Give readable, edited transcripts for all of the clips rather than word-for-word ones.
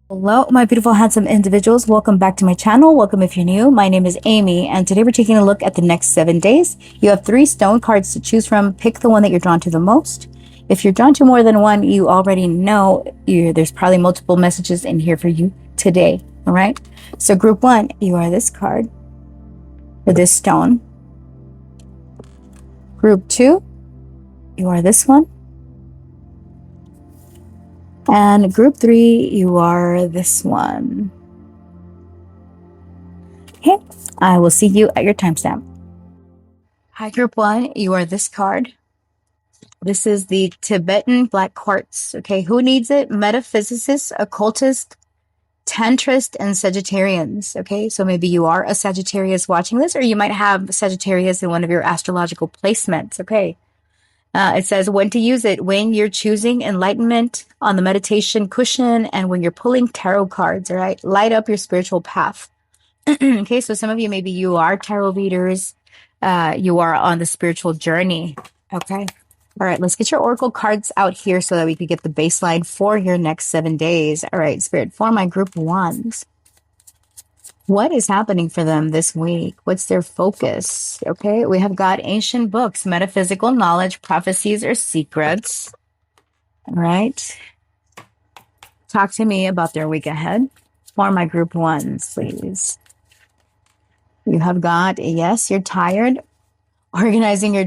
Hello, my beautiful, handsome individuals. Welcome back to my channel. Welcome if you're new. My name is Amy, and today we're taking a look at the next 7 days. You have 3 stone cards to choose from. Pick the one that you're drawn to the most. If you're drawn to more than one, you already know there's probably multiple messages in here for you today. All right. So, group one, you are this card or this stone. Group two, you are this one. And group three, you are this one. Okay, I will see you at your timestamp. Hi, group one, you are this card. This is the Tibetan black quartz. Okay, who needs it? Metaphysicists, occultists, tantrists, and Sagittarians. Okay, so maybe you are a Sagittarius watching this, or you might have Sagittarius in one of your astrological placements. Okay, it says when to use it when you're choosing enlightenment on the meditation cushion and when you're pulling tarot cards. All right, light up your spiritual path. Okay, so some of you, maybe you are tarot readers. You are on the spiritual journey. Okay. All right, let's get your oracle cards out here so that we could get the baseline for your next 7 days. All right, Spirit, for my group ones, what is happening for them this week? What's their focus? Okay, we have got ancient books, metaphysical knowledge, prophecies, or secrets. All right. Talk to me about their week ahead. For my group ones, please. You have got, yes, you're tired. Organizing your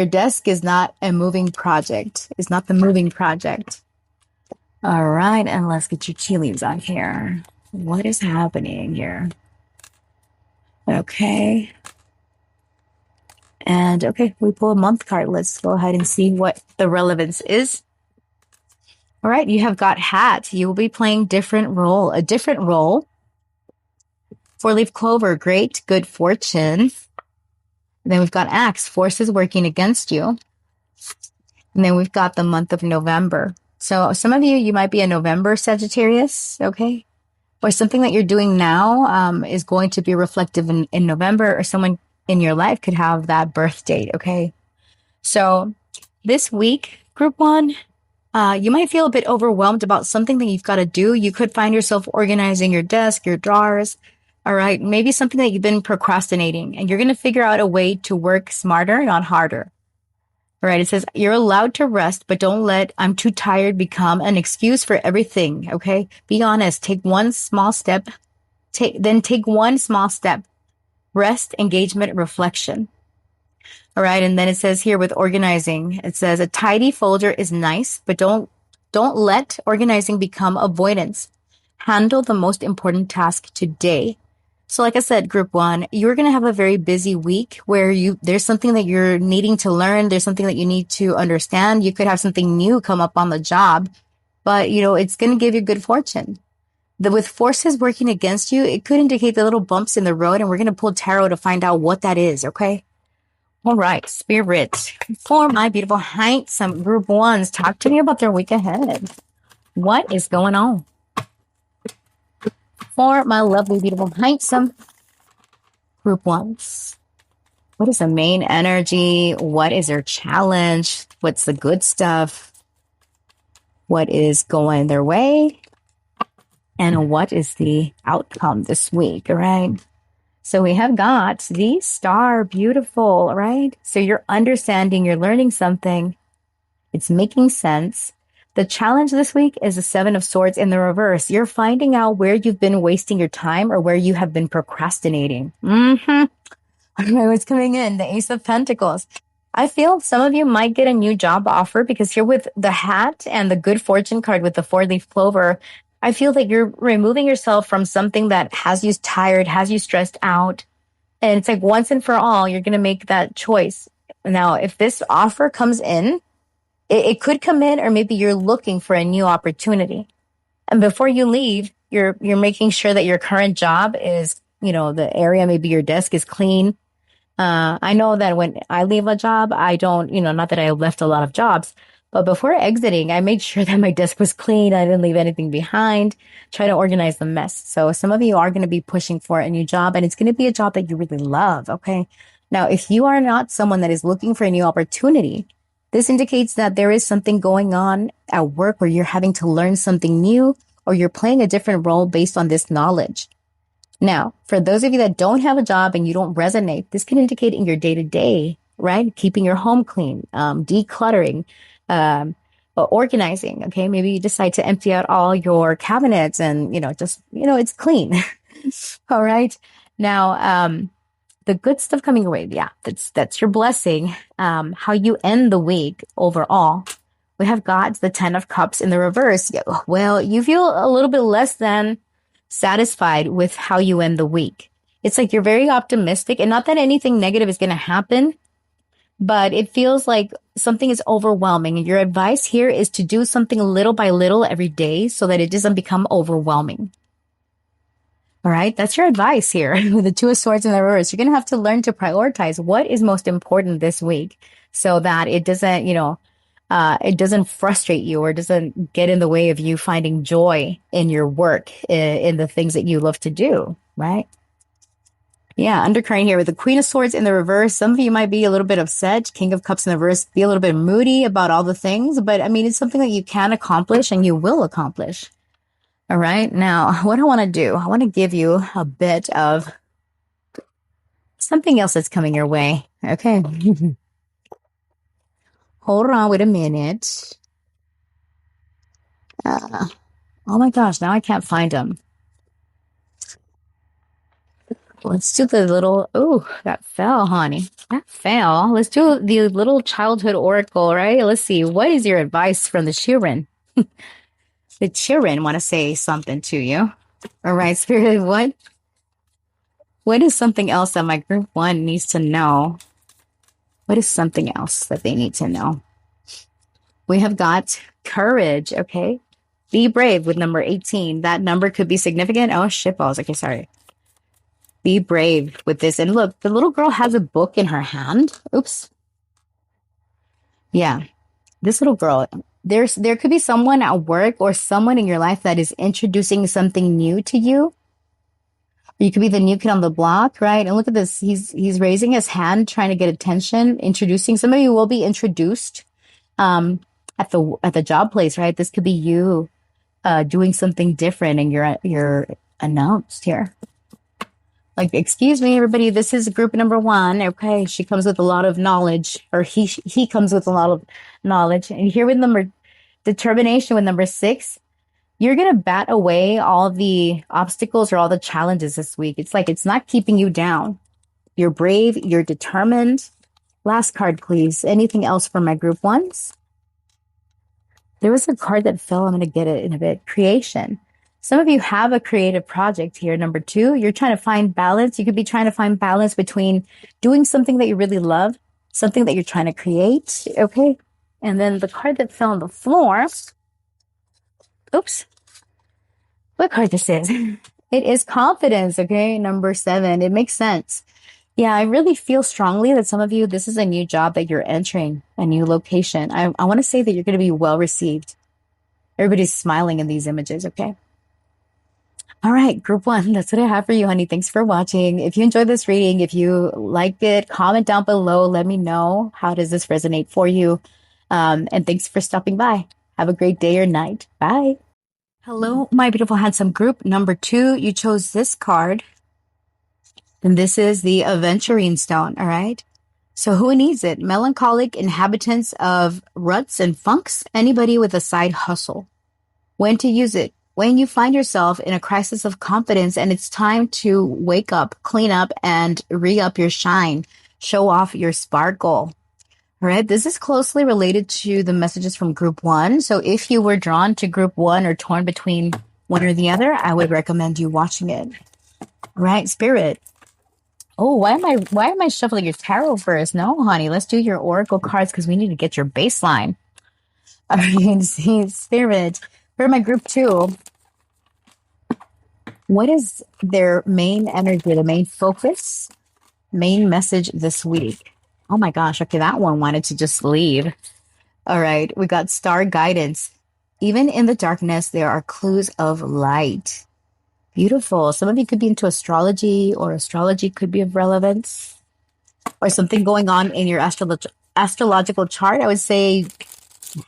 desk is not a moving project. It's not the moving project. All right, and let's get your tea leaves on here. What is happening here? Okay. And okay, we pull a month card. Let's go ahead and see what the relevance is. All right, you have got hat. You will be playing a different role. Four-leaf clover, great, good fortune. And then we've got axe, forces working against you. And then we've got the month of November. So some of you, you might be a November Sagittarius, okay? Or something that you're doing now is going to be reflective in November, or someone in your life could have that birth date, okay? So this week, group one, you might feel a bit overwhelmed about something that you've got to do. You could find yourself organizing your desk, your drawers, all right? Maybe something that you've been procrastinating, and you're going to figure out a way to work smarter, not harder. All right, it says you're allowed to rest, but don't let I'm too tired become an excuse for everything, okay? Be honest. Take one small step. Take one small step. Rest, engagement, reflection. All right, and then it says here with organizing, it says a tidy folder is nice, but don't let organizing become avoidance. Handle the most important task today. So like I said, group one, you're going to have a very busy week where there's something that you're needing to learn. There's something that you need to understand. You could have something new come up on the job, but it's going to give you good fortune. With forces working against you, it could indicate the little bumps in the road, and we're going to pull tarot to find out what that is. Okay. All right. Spirit, for my beautiful handsome group ones, talk to me about their week ahead. What is going on? For my lovely, beautiful, handsome group ones, what is the main energy? What is their challenge? What's the good stuff? What is going their way? And what is the outcome this week? All right. So we have got the star, beautiful, right? So you're understanding, you're learning something. It's making sense. The challenge this week is the Seven of Swords in the reverse. You're finding out where you've been wasting your time or where you have been procrastinating. What's coming in? The Ace of Pentacles. I feel some of you might get a new job offer because here with the hat and the good fortune card with the four-leaf clover, I feel that you're removing yourself from something that has you tired, has you stressed out. And it's like once and for all, you're going to make that choice. Now, if this offer comes in, it could come in, or maybe you're looking for a new opportunity. And before you leave, you're making sure that your current job is, the area, maybe your desk is clean. I know that when I leave a job, I don't, not that I left a lot of jobs, but before exiting, I made sure that my desk was clean. I didn't leave anything behind, try to organize the mess. So some of you are going to be pushing for a new job, and it's going to be a job that you really love. Okay. Now, if you are not someone that is looking for a new opportunity, this indicates that there is something going on at work where you're having to learn something new, or you're playing a different role based on this knowledge. Now, for those of you that don't have a job and you don't resonate, this can indicate in your day to day, right? Keeping your home clean, decluttering, organizing. Okay. Maybe you decide to empty out all your cabinets and, it's clean. All right. Now, the good stuff coming your way. Yeah. That's your blessing. How you end the week overall. We have got the 10 of Cups in the reverse. Well, you feel a little bit less than satisfied with how you end the week. It's like you're very optimistic, and not that anything negative is going to happen, but it feels like something is overwhelming. And your advice here is to do something little by little every day so that it doesn't become overwhelming. All right. That's your advice here with the 2 of Swords in the reverse. You're going to have to learn to prioritize what is most important this week so that it doesn't, it doesn't frustrate you or doesn't get in the way of you finding joy in your work, in the things that you love to do, right? Yeah, undercurrent here with the Queen of Swords in the reverse. Some of you might be a little bit upset. King of Cups in the reverse, be a little bit moody about all the things, but I mean, it's something that you can accomplish and you will accomplish. All right. Now, what I want to do, I want to give you a bit of something else that's coming your way. Okay. Hold on, wait a minute. Oh my gosh, now I can't find them. Let's do the little, oh, that fell, honey. That fell. Let's do the little childhood oracle, right? Let's see. What is your advice from the children? The children want to say something to you. All right, Spirit, what is something else that my group 1 needs to know? What is something else that they need to know? We have got courage, okay? Be brave with number 18. That number could be significant. Oh, shitballs. Okay, sorry. Be brave with this. And look, the little girl has a book in her hand. Oops. Yeah, this little girl, there could be someone at work or someone in your life that is introducing something new to you. You could be the new kid on the block, right? And look at this. He's raising his hand, trying to get attention, introducing. Some of you will be introduced at the job place, right? This could be you doing something different, and you're announced here. Like, excuse me, everybody, this is group number 1. Okay, she comes with a lot of knowledge, or he comes with a lot of knowledge. And here with determination with number 6, you're going to bat away all the obstacles or all the challenges this week. It's like it's not keeping you down. You're brave. You're determined. Last card, please. Anything else for my group 1s? There was a card that fell. I'm going to get it in a bit. Creation. Some of you have a creative project here. Number 2, you're trying to find balance. You could be trying to find balance between doing something that you really love, something that you're trying to create. Okay. And then the card that fell on the floor. Oops. What card this is? It is confidence. Okay. Number 7. It makes sense. Yeah, I really feel strongly that some of you, this is a new job that you're entering, a new location. I want to say that you're going to be well received. Everybody's smiling in these images. Okay. All right, group 1, that's what I have for you, honey. Thanks for watching. If you enjoyed this reading, if you liked it, comment down below. Let me know, how does this resonate for you? And thanks for stopping by. Have a great day or night. Bye. Hello, my beautiful, handsome group. Number 2, you chose this card. And this is the Aventurine Stone, all right? So who needs it? Melancholic inhabitants of ruts and funks. Anybody with a side hustle. When to use it? When you find yourself in a crisis of confidence and it's time to wake up, clean up, and re-up your shine, show off your sparkle. All right, this is closely related to the messages from group 1. So if you were drawn to group 1 or torn between one or the other, I would recommend you watching it. All right, Spirit. Oh, why am I shuffling your tarot first? No, honey, let's do your oracle cards because we need to get your baseline. All right, see, Spirit. For my group 2, what is their main energy, the main focus, main message this week? Oh my gosh, okay, that one wanted to just leave. All right, we got star guidance. Even in the darkness, there are clues of light. Beautiful. Some of you could be into astrology, or astrology could be of relevance, or something going on in your astrological chart. I would say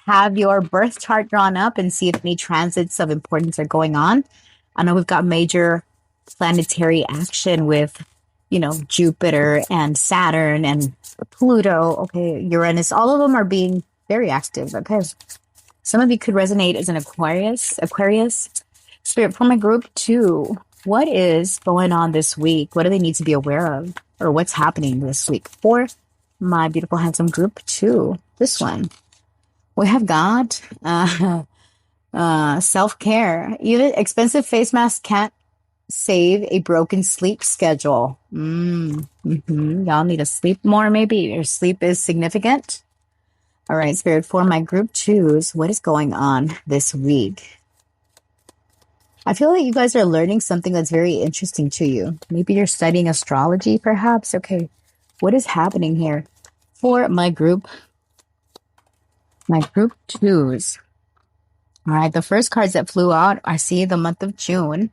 have your birth chart drawn up and see if any transits of importance are going on. I know we've got major planetary action with, Jupiter and Saturn and Pluto, okay, Uranus. All of them are being very active, okay? Some of you could resonate as an Aquarius. Spirit, for my group 2, what is going on this week? What do they need to be aware of? Or what's happening this week for my beautiful, handsome group 2? This one. We have got self-care. Even expensive face masks can't save a broken sleep schedule. Y'all need to sleep more, maybe. Your sleep is significant. All right, Spirit, for my group 2s, what is going on this week? I feel like you guys are learning something that's very interesting to you. Maybe you're studying astrology, perhaps. Okay, what is happening here for my group 2s? All right, the first cards that flew out, I see the month of June.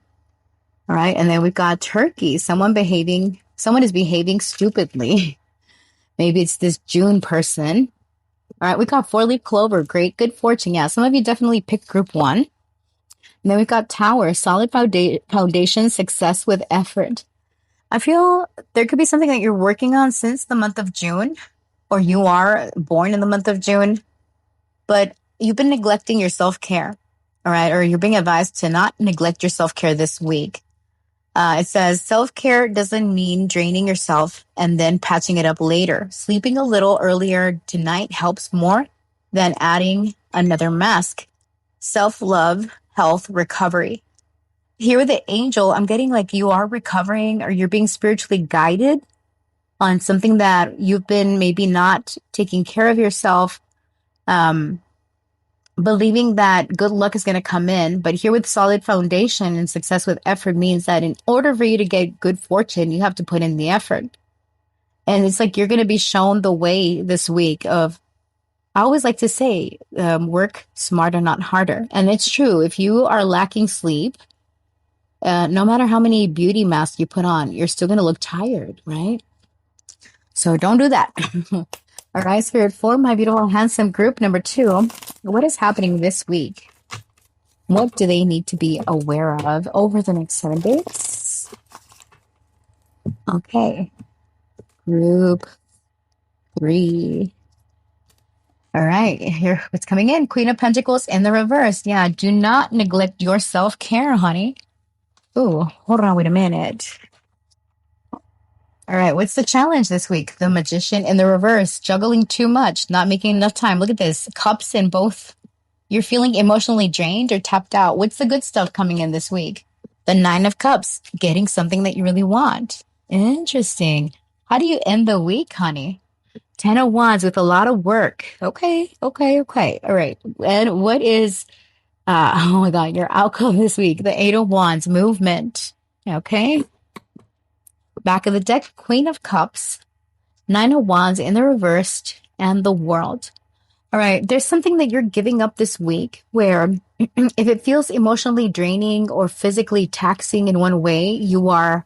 All right, and then we've got Turkey. Someone is behaving stupidly. Maybe it's this June person. All right, we got 4-leaf clover. Great, good fortune. Yeah, some of you definitely picked group 1. And then we've got Tower, solid foundation, success with effort. I feel there could be something that you're working on since the month of June, or you are born in the month of June, but you've been neglecting your self-care, all right? Or you're being advised to not neglect your self-care this week. It says self-care doesn't mean draining yourself and then patching it up later. Sleeping a little earlier tonight helps more than adding another mask. Self-love, health, recovery. Here with the angel, I'm getting like you are recovering or you're being spiritually guided on something that you've been maybe not taking care of yourself, believing that good luck is going to come in. But here with solid foundation and success with effort means that in order for you to get good fortune, you have to put in the effort. And it's like you're going to be shown the way this week of, I always like to say, work smarter, not harder. And it's true. If you are lacking sleep, no matter how many beauty masks you put on, you're still going to look tired, right? So don't do that. All right, Spirit, for my beautiful, handsome group number 2, what is happening this week? What do they need to be aware of over the next 7 days? Okay, group 3. All right, here what's coming in. Queen of Pentacles in the reverse. Yeah, do not neglect your self-care, honey. Ooh, hold on, wait a minute. All right, what's the challenge this week? The Magician in the reverse, juggling too much, not making enough time. Look at this, cups in both. You're feeling emotionally drained or tapped out. What's the good stuff coming in this week? The 9 of Cups, getting something that you really want. Interesting. How do you end the week, honey? 10 of Wands with a lot of work. Okay. All right. And what is, oh my God, your outcome this week? The 8 of Wands, movement. Okay. Back of the deck, Queen of Cups, 9 of Wands in the reversed, and the World. All right, there's something that you're giving up this week where if it feels emotionally draining or physically taxing in one way, you are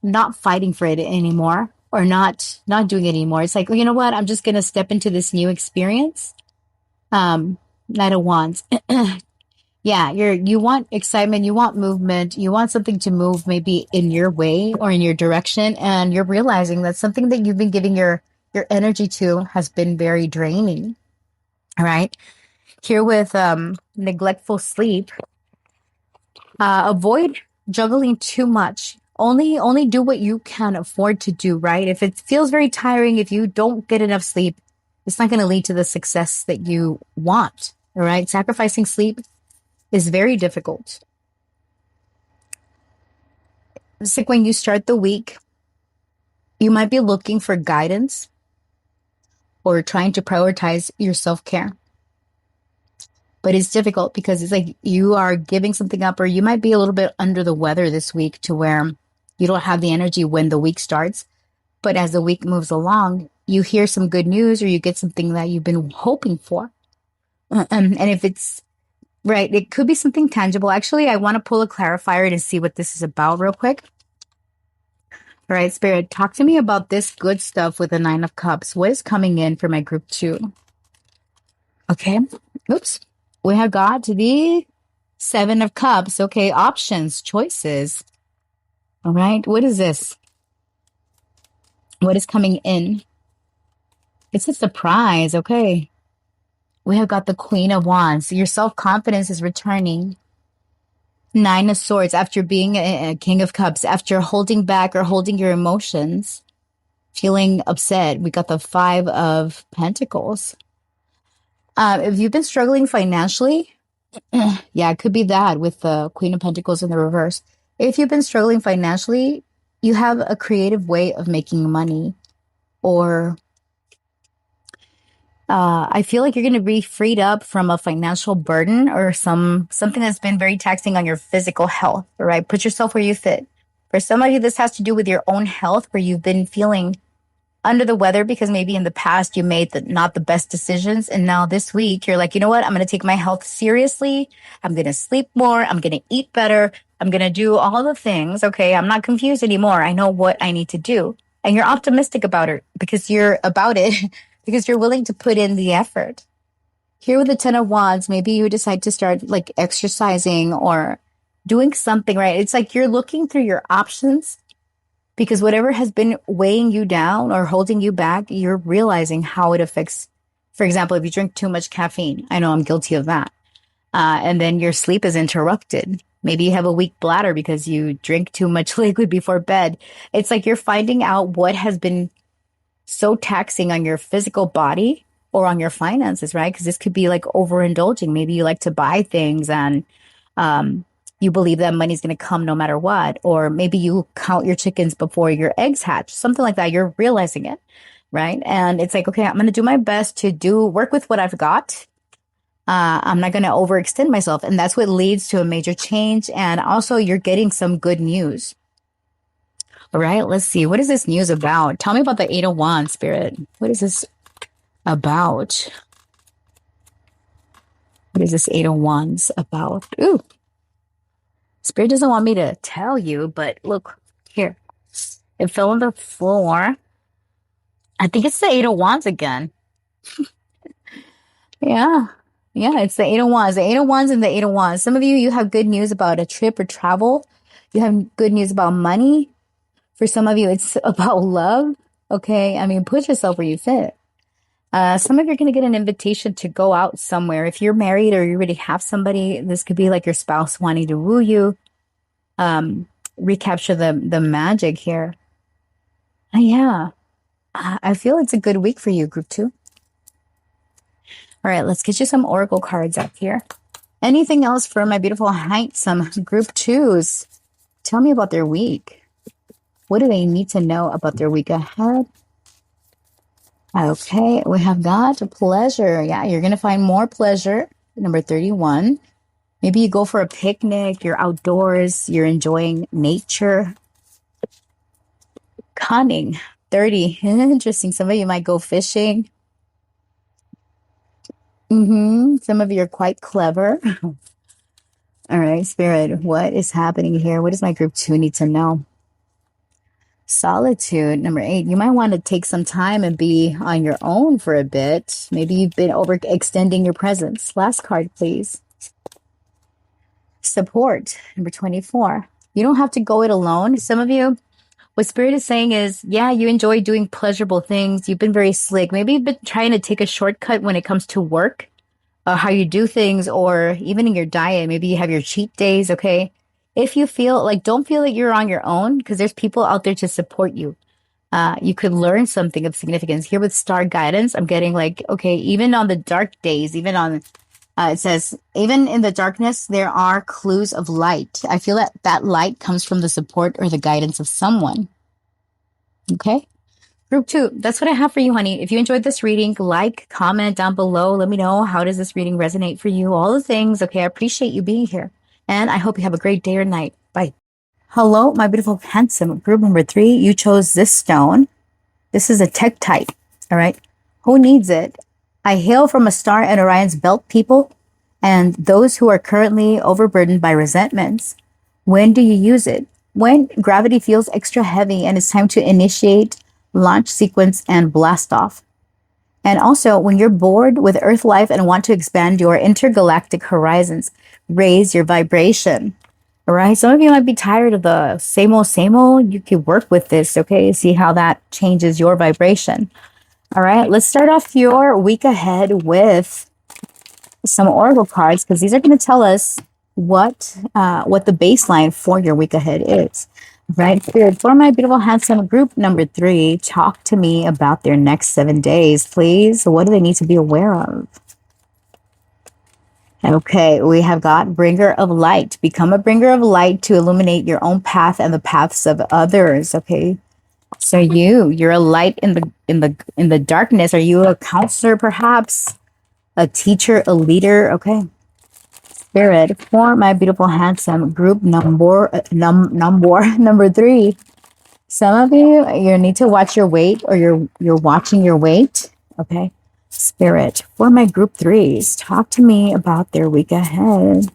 not fighting for it anymore or not doing it anymore. It's like, well, you know what? I'm just going to step into this new experience. Knight of Wands. Yeah, you want excitement, you want movement, you want something to move maybe in your way or in your direction, and you're realizing that something that you've been giving your energy to has been very draining. All right. Here with neglectful sleep, avoid juggling too much. Only do what you can afford to do, right? If it feels very tiring, if you don't get enough sleep, it's not going to lead to the success that you want. All right. Sacrificing sleep is very difficult. It's like when you start the week, you might be looking for guidance or trying to prioritize your self-care. But it's difficult because it's like you are giving something up, or you might be a little bit under the weather this week to where you don't have the energy when the week starts. But as the week moves along, you hear some good news or you get something that you've been hoping for. And if it's right, it could be something tangible. Actually, I want to pull a clarifier to see what this is about real quick. All right, Spirit, talk to me about this good stuff with the 9 of Cups. What is coming in for my group 2? Okay. Oops. We have got the Seven of Cups. Okay. Options, choices. All right. What is this? What is coming in? It's a surprise. Okay. We have got the Queen of Wands. Your self-confidence is returning. Nine of Swords, after being a King of Cups, after holding back or holding your emotions, feeling upset. We got the Five of Pentacles. If you've been struggling financially, yeah, it could be that with the Queen of Pentacles in the reverse. If you've been struggling financially, you have a creative way of making money, or I feel like you're going to be freed up from a financial burden or something that's been very taxing on your physical health. All right, put yourself where you fit. For some of you, this has to do with your own health, where you've been feeling under the weather because maybe in the past you made not the best decisions, and now this week you're like, you know what? I'm going to take my health seriously. I'm going to sleep more. I'm going to eat better. I'm going to do all the things. Okay, I'm not confused anymore. I know what I need to do, and you're optimistic about it because you're because you're willing to put in the effort. Here with the Ten of Wands, maybe you decide to start like exercising or doing something, right? It's like you're looking through your options because whatever has been weighing you down or holding you back, you're realizing how it affects. For example, if you drink too much caffeine, I know I'm guilty of that. And then your sleep is interrupted. Maybe you have a weak bladder because you drink too much liquid before bed. It's like you're finding out what has been so taxing on your physical body or on your finances, right? Because this could be like overindulging. Maybe you like to buy things and you believe that money's going to come no matter what. Or maybe you count your chickens before your eggs hatch, something like that. You're realizing it, right? And it's like, okay, I'm going to do my best to work with what I've got. I'm not going to overextend myself. And that's what leads to a major change. And also you're getting some good news. All right, let's see. What is this news about? Tell me about the Eight of Wands, Spirit. What is this about? What is this Eight of Wands about? Ooh. Spirit doesn't want me to tell you, but look here. It fell on the floor. I think it's the Eight of Wands again. Yeah. Yeah, it's the Eight of Wands. The Eight of Wands and the Eight of Wands. Some of you, you have good news about a trip or travel. You have good news about money. For some of you, it's about love. Okay. I mean, put yourself where you fit. Some of you are going to get an invitation to go out somewhere. If you're married or you already have somebody, this could be like your spouse wanting to woo you. Recapture the magic here. Yeah. I feel it's a good week for you, group 2. All right, let's get you some oracle cards up here. Anything else for my beautiful, handsome group 2s? Tell me about their week. What do they need to know about their week ahead? Okay, we have got pleasure. Yeah, you're going to find more pleasure. Number 31. Maybe you go for a picnic, you're outdoors, you're enjoying nature. Cunning. 30. Interesting. Some of you might go fishing. Some of you are quite clever. All right, Spirit, what is happening here? What does my group 2 need to know? Solitude. Number 8. You might want to take some time and be on your own for a bit. Maybe you've been overextending your presence. Last card, please. Support. Number 24. You don't have to go it alone. Some of you, what Spirit is saying is, yeah, you enjoy doing pleasurable things. You've been very slick. Maybe you've been trying to take a shortcut when it comes to work, how you do things, or even in your diet. Maybe you have your cheat days, okay? If you feel like, don't feel like you're on your own, because there's people out there to support you. You could learn something of significance. Here with star guidance, I'm getting like, okay, even on the dark days, even on, it says, even in the darkness, there are clues of light. I feel that that light comes from the support or the guidance of someone. Okay? Group 2, that's what I have for you, honey. If you enjoyed this reading, like, comment down below. Let me know, how does this reading resonate for you? All the things. Okay, I appreciate you being here. And I hope you have a great day or night. Bye. Hello, my beautiful, handsome group number 3. You chose this stone. This is a Tektite. All right. Who needs it? I hail from a star and Orion's belt, people, and those who are currently overburdened by resentments. When do you use it? When gravity feels extra heavy and it's time to initiate, launch sequence, and blast off. And also, when you're bored with Earth life and want to expand your intergalactic horizons, raise your vibration. All right. Some of you might be tired of the same old, same old. You could work with this. Okay. See how that changes your vibration. All right. Let's start off your week ahead with some oracle cards, because these are going to tell us what the baseline for your week ahead is. Right, Spirit, for my beautiful, handsome group number 3, talk to me about their next 7 days, please. What do they need to be aware of? Okay, we have got bringer of light. Become a bringer of light to illuminate your own path and the paths of others. Okay, so you're a light in the darkness. Are you a counselor, perhaps a teacher, a leader? Okay. Spirit, for my beautiful, handsome group number 3. Some of you need to watch your weight, or you're watching your weight. Okay. Spirit, for my group 3s, talk to me about their week ahead.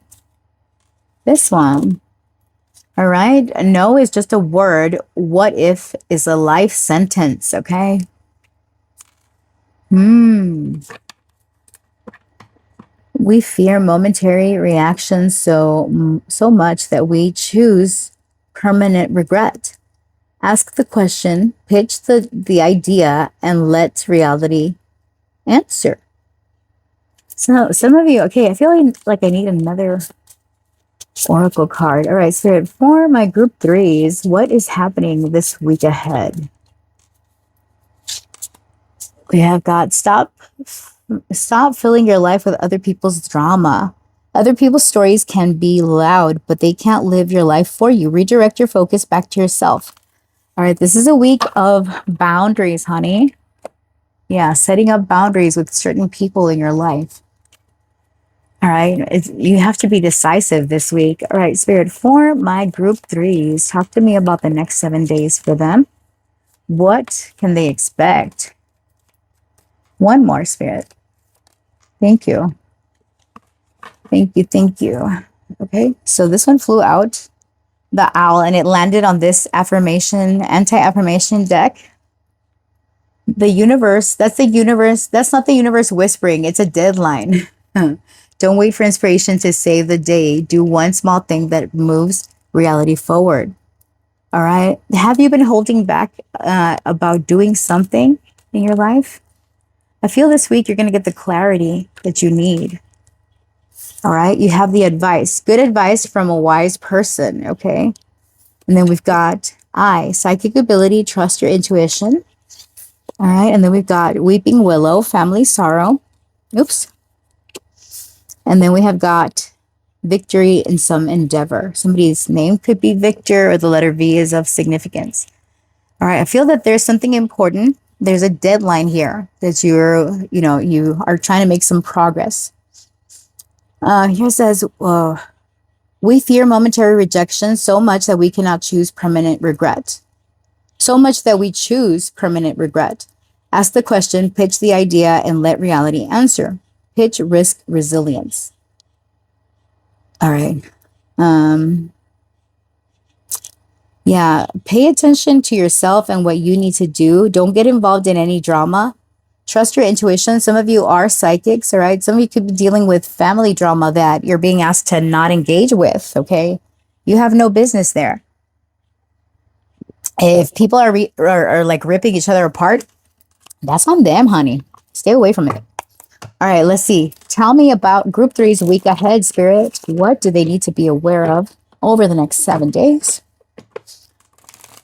This one. All right. No is just a word. What if is a life sentence. Okay. We fear momentary reactions so much that we choose permanent regret. Ask the question, pitch the idea, and let reality answer. So some of you, okay, I feel like I need another oracle card. All right, Spirit, for my group 3s, what is happening this week ahead? We have got stop filling your life with other people's drama. Other people's stories can be loud, but they can't live your life for you. Redirect your focus back to yourself. All right, this is a week of boundaries, honey. Yeah, setting up boundaries with certain people in your life. All right, you have to be decisive this week. All right, Spirit, for my group 3s, talk to me about the next 7 days for them. What can they expect? One more, Spirit. Thank you. Thank you. Okay, so this one flew out, the owl, and it landed on this affirmation, anti-affirmation deck. The universe, that's not the universe whispering, it's a deadline. Don't wait for inspiration to save the day. Do one small thing that moves reality forward. All right. Have you been holding back about doing something in your life? I feel this week you're going to get the clarity that you need. All right. You have the advice, good advice from a wise person. Okay. And then we've got psychic ability, trust your intuition. All right. And then we've got weeping willow, family sorrow. Oops. And then we have got victory in some endeavor. Somebody's name could be Victor, or the letter V is of significance. All right. I feel that there's something important. There's a deadline here that you are trying to make some progress. Here says, we fear momentary rejection so much that we cannot choose permanent regret. So much that we choose permanent regret. Ask the question, pitch the idea, and let reality answer. Pitch, risk, resilience. All right. Yeah, pay attention to yourself and what you need to do. Don't get involved in any drama. Trust your intuition. Some of you are psychics, all right? Some of you could be dealing with family drama that you're being asked to not engage with, okay? You have no business there. If people are like ripping each other apart, that's on them, honey. Stay away from it. All right, let's see. Tell me about group 3's week ahead, Spirit. What do they need to be aware of over the next 7 days?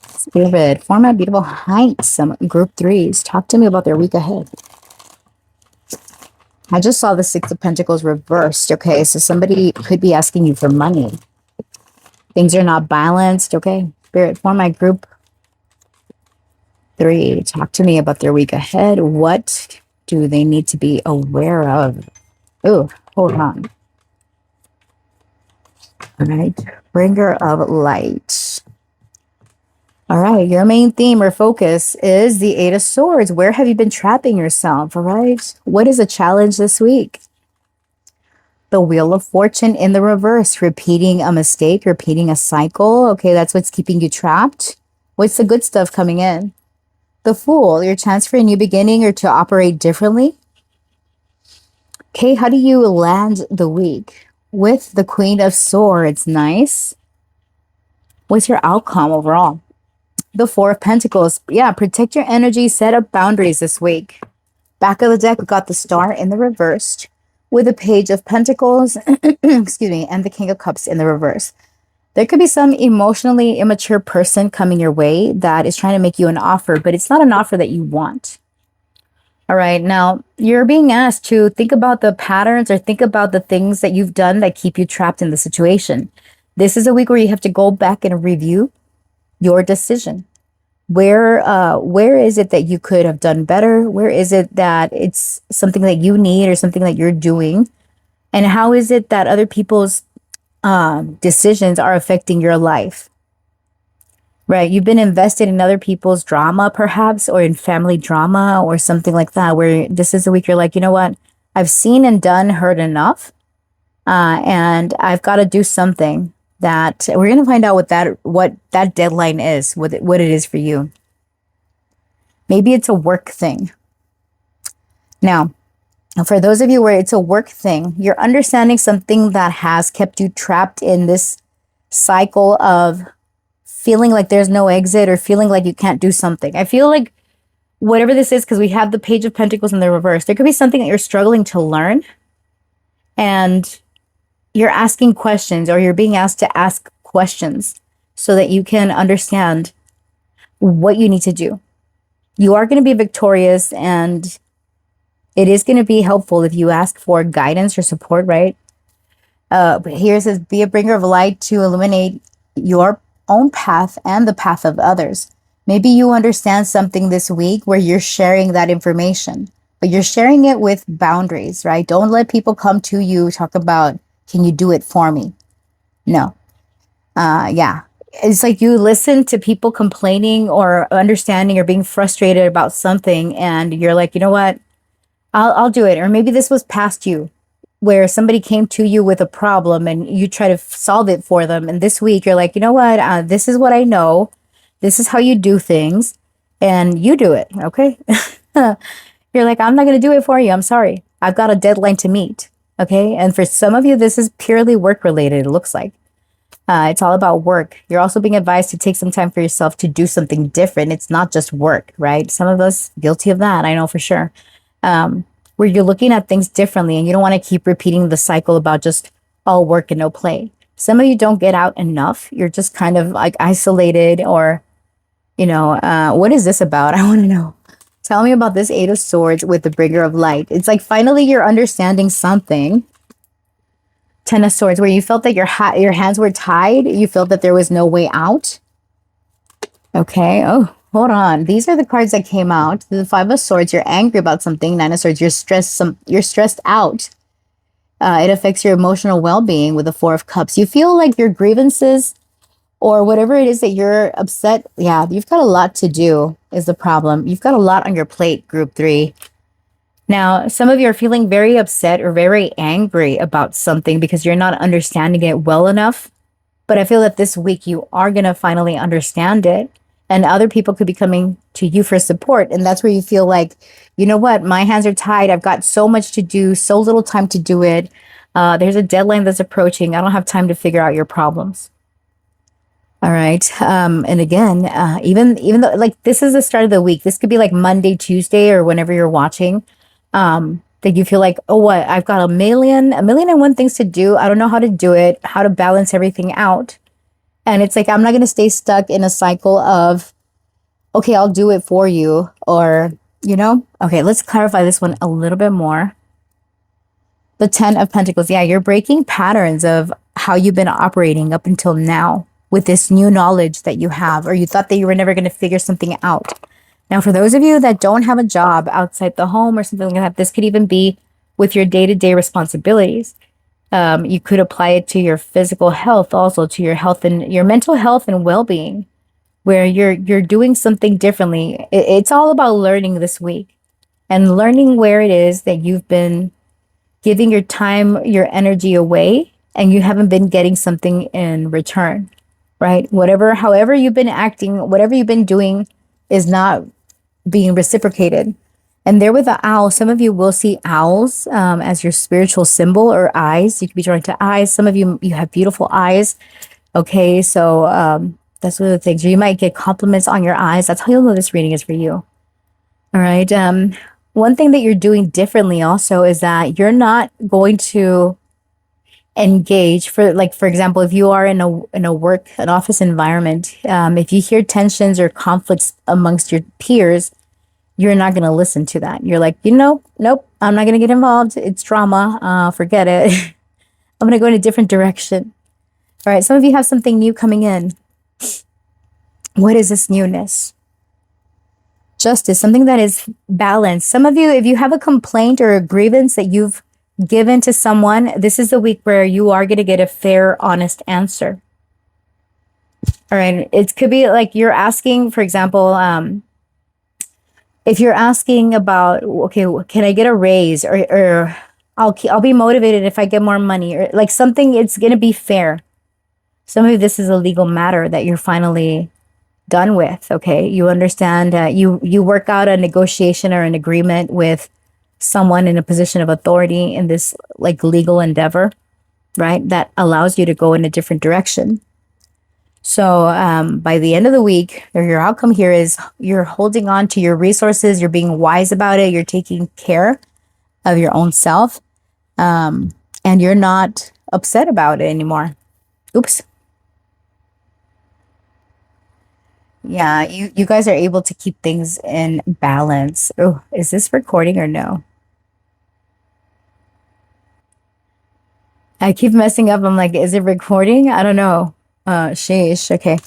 Spirit, for my beautiful, handsome group 3s, talk to me about their week ahead. I just saw the 6 of Pentacles reversed. Okay, so somebody could be asking you for money. Things are not balanced. Okay, Spirit, for my group 3, talk to me about their week ahead. What do they need to be aware of? Oh, hold on. All right, bringer of light. All right, your main theme or focus is the 8 of Swords. Where have you been trapping yourself? All right, what is a challenge this week? The Wheel of Fortune in the reverse, repeating a mistake, repeating a cycle. Okay, that's what's keeping you trapped. What's the good stuff coming in? The Fool, your chance for a new beginning or to operate differently. Okay, how do you land the week? With the Queen of Swords, nice. What's your outcome overall? The Four of Pentacles, yeah, protect your energy, set up boundaries this week. Back of the deck, we got the Star in the reversed with the Page of Pentacles, excuse me, and the King of Cups in the reverse. There could be some emotionally immature person coming your way that is trying to make you an offer, but it's not an offer that you want. All right, now you're being asked to think about the patterns or think about the things that you've done that keep you trapped in the situation. This is a week where you have to go back and review your decision. Where is it that you could have done better? Where is it that it's something that you need or something that you're doing? And how is it that other people's decisions are affecting your life? Right? You've been invested in other people's drama, perhaps, or in family drama or something like that, where this is a week you're like, you know what? I've seen and done, heard enough. And I've got to do something that we're going to find out what that deadline is, what it is for you. Maybe it's a work thing. Now, for those of you where it's a work thing, you're understanding something that has kept you trapped in this cycle of feeling like there's no exit or feeling like you can't do something. I feel like whatever this is, because we have the Page of Pentacles in the reverse, there could be something that you're struggling to learn and you're asking questions or you're being asked to ask questions so that you can understand what you need to do. You are going to be victorious and it is going to be helpful if you ask for guidance or support, right? Here it says, be a bringer of light to illuminate your own path and the path of others. Maybe you understand something this week where you're sharing that information, but you're sharing it with boundaries, right? Don't let people come to you, talk about, can you do it for me? No. Yeah. It's like you listen to people complaining or understanding or being frustrated about something and you're like, you know what? I'll do it. Or maybe this was past you where somebody came to you with a problem and you try to solve it for them. And this week you're like, you know what? This is what I know. This is how you do things and you do it. Okay. You're like, I'm not going to do it for you. I'm sorry. I've got a deadline to meet. Okay. And for some of you, this is purely work related. It looks like it's all about work. You're also being advised to take some time for yourself to do something different. It's not just work, right? Some of us guilty of that. I know for sure. Where you're looking at things differently and you don't want to keep repeating the cycle about just all work and no play. Some of you don't get out enough. You're just kind of like isolated or, you know, what is this about? I want to know. Tell me about this Eight of Swords with the Bringer of Light. It's like finally you're understanding something. Ten of Swords, where you felt that your hands were tied. You felt that there was no way out. Okay. Oh, hold on. These are the cards that came out. The Five of Swords, you're angry about something. Nine of Swords, you're stressed out. It affects your emotional well-being with the Four of Cups. You feel like your grievances or whatever it is that you're upset. Yeah, you've got a lot to do is the problem. You've got a lot on your plate, Group 3. Now, some of you are feeling very upset or very angry about something because you're not understanding it well enough. But I feel that this week you are going to finally understand it. And other people could be coming to you for support. And that's where you feel like, you know what, my hands are tied. I've got so much to do, so little time to do it. There's a deadline that's approaching. I don't have time to figure out your problems. All right. And again, even though like this is the start of the week, this could be like Monday, Tuesday, or whenever you're watching, that you feel like, oh, what? I've got a million and one things to do. I don't know how to do it, how to balance everything out. And it's like, I'm not going to stay stuck in a cycle of, okay, I'll do it for you. Or, you know, okay, let's clarify this one a little bit more. The Ten of Pentacles. Yeah, you're breaking patterns of how you've been operating up until now with this new knowledge that you have, or you thought that you were never going to figure something out. Now, for those of you that don't have a job outside the home or something like that, this could even be with your day-to-day responsibilities. You could apply it to your physical health, also to your health and your mental health and well-being, where you're doing something differently. It's all about learning this week and learning where it is that you've been giving your time, your energy away, and you haven't been getting something in return, right? However you've been acting, whatever you've been doing is not being reciprocated. And there with the owl, some of you will see owls as your spiritual symbol, or eyes. You could be drawn to eyes. Some of you, you have beautiful eyes. Okay, so that's one of the things. You might get compliments on your eyes. That's how you'll know this reading is for you. All right. One thing that you're doing differently also is that you're not going to engage for example, if you are in an office environment, if you hear tensions or conflicts amongst your peers, you're not going to listen to that. You're like, nope, I'm not going to get involved. It's drama. Forget it. I'm going to go in a different direction. All right. Some of you have something new coming in. What is this newness? Justice, something that is balanced. Some of you, if you have a complaint or a grievance that you've given to someone, this is the week where you are going to get a fair, honest answer. All right. It could be like you're asking, for example, if you're asking about, okay, can I get a raise, or I'll be motivated if I get more money, or like something, it's going to be fair. Some of you, this is a legal matter that you're finally done with. Okay. You understand, you work out a negotiation or an agreement with someone in a position of authority in this like legal endeavor, right? That allows you to go in a different direction. So by the end of the week, or your outcome here is you're holding on to your resources. You're being wise about it. You're taking care of your own self. And you're not upset about it anymore. Oops. Yeah, you guys are able to keep things in balance. Oh, is this recording or no? I keep messing up. I'm like, is it recording? I don't know. Sheesh. Okay.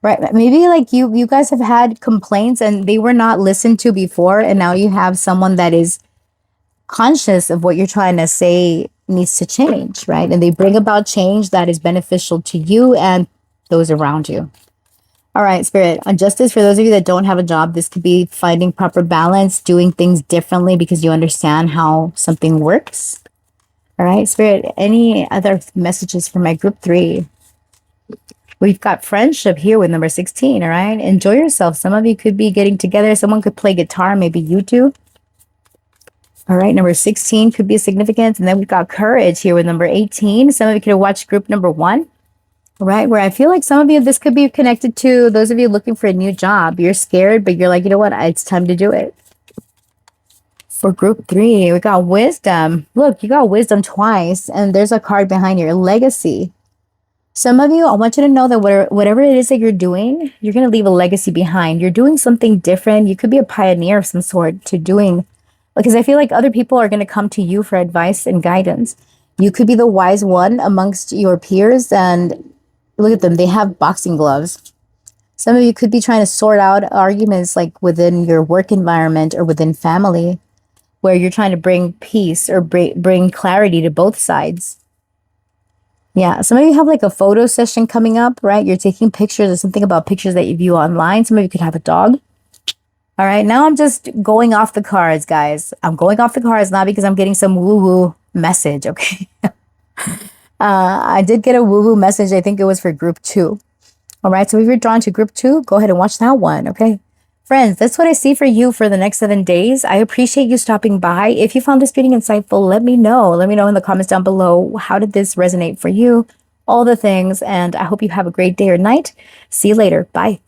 Right. Maybe like you guys have had complaints and they were not listened to before, and now you have someone that is conscious of what you're trying to say needs to change, right? And they bring about change that is beneficial to you and those around you. All right, Spirit. On justice, for those of you that don't have a job, this could be finding proper balance, doing things differently because you understand how something works. All right, Spirit, any other messages for my group 3? We've got friendship here with number 16, all right? Enjoy yourself. Some of you could be getting together. Someone could play guitar, maybe you two. All right, number 16 could be significant. And then we've got courage here with number 18. Some of you could have watched group number 1, right? Where I feel like some of you, this could be connected to those of you looking for a new job. You're scared, but you're like, you know what? It's time to do it. For group 3, we got wisdom. Look, you got wisdom twice, and there's a card behind your legacy. Some of you, I want you to know that whatever it is that you're doing, you're going to leave a legacy behind. You're doing something different. You could be a pioneer of some sort to doing, because I feel like other people are going to come to you for advice and guidance. You could be the wise one amongst your peers, and look at them. They have boxing gloves. Some of you could be trying to sort out arguments like within your work environment or within family, where you're trying to bring peace or bring clarity to both sides. Yeah, some of you have like a photo session coming up, right? You're taking pictures. There's something about pictures that you view online. Some of you could have a dog. All right, now I'm just going off the cards, guys. I'm going off the cards not because I'm getting some woo-woo message, okay? I did get a woo-woo message. I think it was for group 2. All right, so if you're drawn to group 2, go ahead and watch that one, okay? Friends, that's what I see for you for the next 7 days. I appreciate you stopping by. If you found this reading insightful, let me know. Let me know in the comments down below. How did this resonate for you? All the things. And I hope you have a great day or night. See you later. Bye.